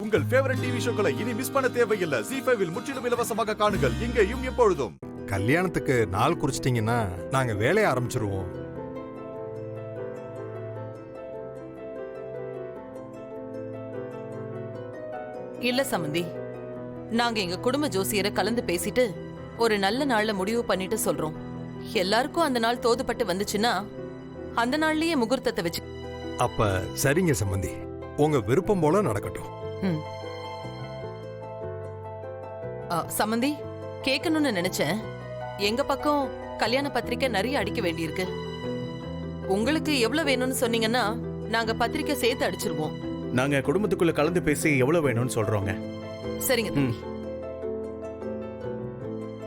உங்கள் favourite TV ஷோக்களை இனி miss பண்ண தேவையில்லை. ZEE5 இல் முற்றிலும் இலவசமாக காணுங்கள், இங்கேயும் எப்பொழுதும். கல்யாணத்துக்கு நாள் குறிச்சிட்டீங்கன்னா நாங்க வேலையை ஆரம்பிச்சிருவோம். இல்ல சம்பந்தி, நாங்க எங்க குடும்ப ஜோசியரை கலந்து பேசிட்டு ஒரு நல்ல நாள்ல முடிவு பண்ணிட்டு சொல்றோம். எல்லாருக்கும் அந்த நாள் தோதுப்பட்டு வந்துச்சுன்னா அந்த நாள்லயே முகூர்த்தத்தை வச்சு. அப்ப சரிங்க சம்பந்தி, உங்க விருப்பம் போல நடக்கட்டும். சம்பந்தி, கேட்கணும்னு நினைச்சேன். எங்க பக்கம் கல்யாண பத்திரிக்கை நிறைய அடிக்க வேண்டியிருக்கு. உங்களுக்கு எவ்வளவு வேணும்னு சொன்னீங்கன்னா நாங்க பத்திரிக்கை சேர்த்து அடிச்சிருவோம். நாங்க குடும்பத்துக்குள்ள கலந்து பேசி எவ்வளவு வேணும்னு சொல்றோங்க. சரிங்க தம்பி.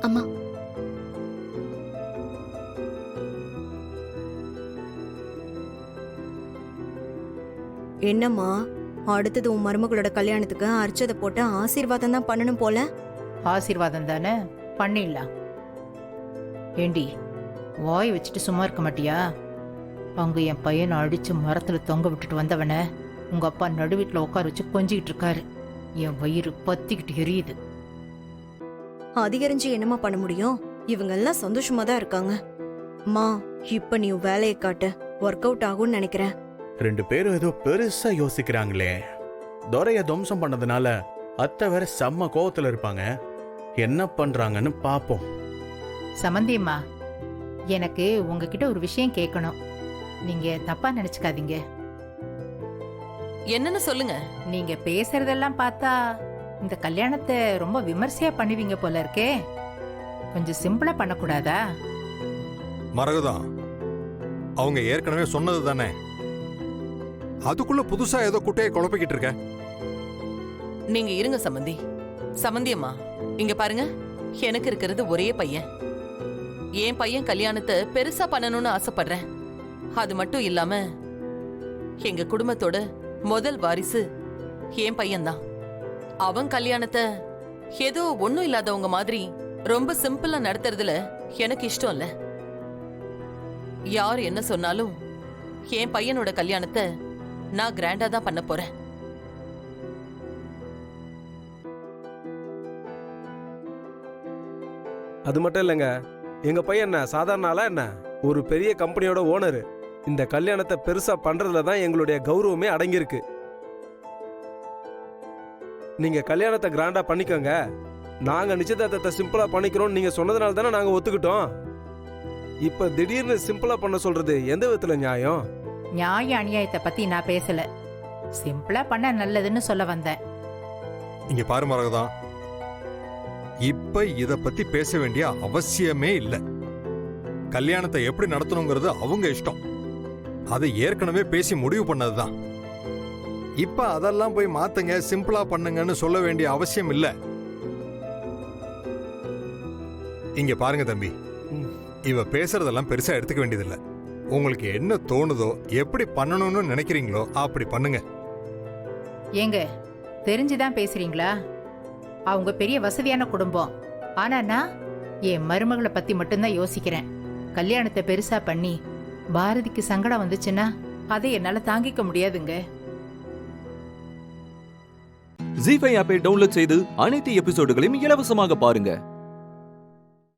அம்மா, என்னம்மா அடுத்தது உன் மருமகளோட கல்யாணத்துக்கு அர்ச்சதை போட்டு ஆசீர்வாதம் தான் பண்ணணும் போல. ஆசீர்வாதம் தானே, பண்ணிடலாம். ஏண்டி வாய் வச்சுட்டு சும்மா இருக்க மாட்டியா? அங்க என் பையனை அடிச்சு மரத்துல தொங்க விட்டுட்டு வந்தவன உங்க அப்பா நடுவீட்டுல உட்கார வச்சு கொஞ்சிக்கிட்டு இருக்காரு. என் வயிறு பத்திக்கிட்டு எரியுது. அதிகரிஞ்சு என்னமா பண்ண முடியும்? இவங்க எல்லாம் சந்தோஷமா தான் இருக்காங்க. அம்மா, இப்ப நீ வேலையை காட்டு, ஒர்க் அவுட் ஆகும்னு நினைக்கிறேன். ரெண்டு பேரும் ஏதோ பெருசா யோசிக்கிறாங்களே. துரைய துவம்சம் பண்ணதுனால அத்தை வேற செம்ம கோவத்துல இருப்பாங்க. என்ன பண்றாங்கன்னு பாப்போம். சமந்தியம்மா, எனக்கு உங்ககிட்ட ஒரு விஷயம் கேட்கணும். நீங்க தப்பா நினைச்சுக்காதீங்க. என்னன்னு சொல்லுங்க. நீங்க பேசுறதெல்லாம் பார்த்தா இந்த கல்யாணத்தை ரொம்ப விமர்சையா பண்ணுவீங்க போல இருக்கே. கொஞ்சம் சிம்பிளா பண்ணக்கூடாதா? மரகதம், அவங்க ஏற்கனவே சொன்னது தானே, அதுக்குள்ள புதுசா ஏதோ குட்டையை குழப்பிக்கிட்டு இருக்க. நீங்க இருங்க சம்பந்தி. சம்பந்தியம்மா, இங்க பாருங்க, எனக்கு இருக்கிறது ஒரே பையன். என் பையன் கல்யாணத்தை பெருசா பண்ணணும்னு ஆசைப்படுறேன். அது மட்டும் இல்லாம எங்க குடும்பத்தோட முதல் வாரிசு என் பையன்தான். அவன் கல்யாணத்தை ஏதோ ஒண்ணும் இல்லாதவங்க மாதிரி ரொம்ப சிம்பிளா நடத்துறதுல எனக்கு இஷ்டம் இல்ல. யார் என்ன சொன்னாலும் என் பையனோட கல்யாணத்தை நான் கிராண்டா தான் பண்ண போறேன். அது மட்டும் இல்லைங்க, எங்க பையன் என்ன சாதாரண ஆளா என்ன? ஒரு பெரிய கம்பெனியோட ஓனர். இந்த கல்யாணத்தை பெருசா பண்றதுல தான் எங்களுடைய கௌரவமே அடங்கியிருக்கு. நீங்க கல்யாணத்தை கிராண்டா பண்ணிக்கோங்க, நாங்க நிச்சயதார்த்தத்தை சிம்பிளா பண்ணிக்கிறோம் நீங்க சொன்னதுனால தானே நாங்க ஒத்துக்கிட்டோம். இப்ப திடீர்னு சிம்பிளா பண்ண சொல்றது எந்த விதத்துல நியாயம்? நியாய அநியாயத்தை பத்தி நான் பேசல. சிம்பிளா பண்ண நல்லதுன்னு சொல்ல வந்தேன். இங்க பாரு மரகதம், இப்ப இத பத்தி பேச வேண்டிய அவசியமே இல்ல. கல்யாணத்தை எப்படி நடத்தணுங்கிறது அவங்க இஷ்டம். அதை ஏற்கனவே பேசி முடிவு பண்ணதுதான். இப்ப அதெல்லாம் போய் மாத்துங்க, சிம்பிளா பண்ணுங்கன்னு சொல்ல வேண்டிய அவசியம் இல்ல. இங்க பாருங்க தம்பி, இவ பேசுறதெல்லாம் பெருசா எடுத்துக்க வேண்டியதில்லை. உங்களுக்கு என்ன தோணுதோ, எப்படி பண்ணணும்னு நினைக்கிறீங்களோ அப்படி பண்ணுங்க. ஏங்க, தெரிஞ்சுதான் பேசுறீங்களா? அவங்க பெரிய வசதியான குடும்பம். ஆனா நான் என் மருமகளை பத்தி மட்டும்தான் யோசிக்கிறேன். கல்யாணத்தை பெருசா பண்ணி பாரதிக்கு சங்கடம் வந்துச்சுன்னா அதை என்னால தாங்கிக்க முடியாதுங்க. ZEE5 ஆப்பை டவுன்லோட் செய்து அனைத்து எபிசோடுகளையும் இலவசமாக பாருங்க.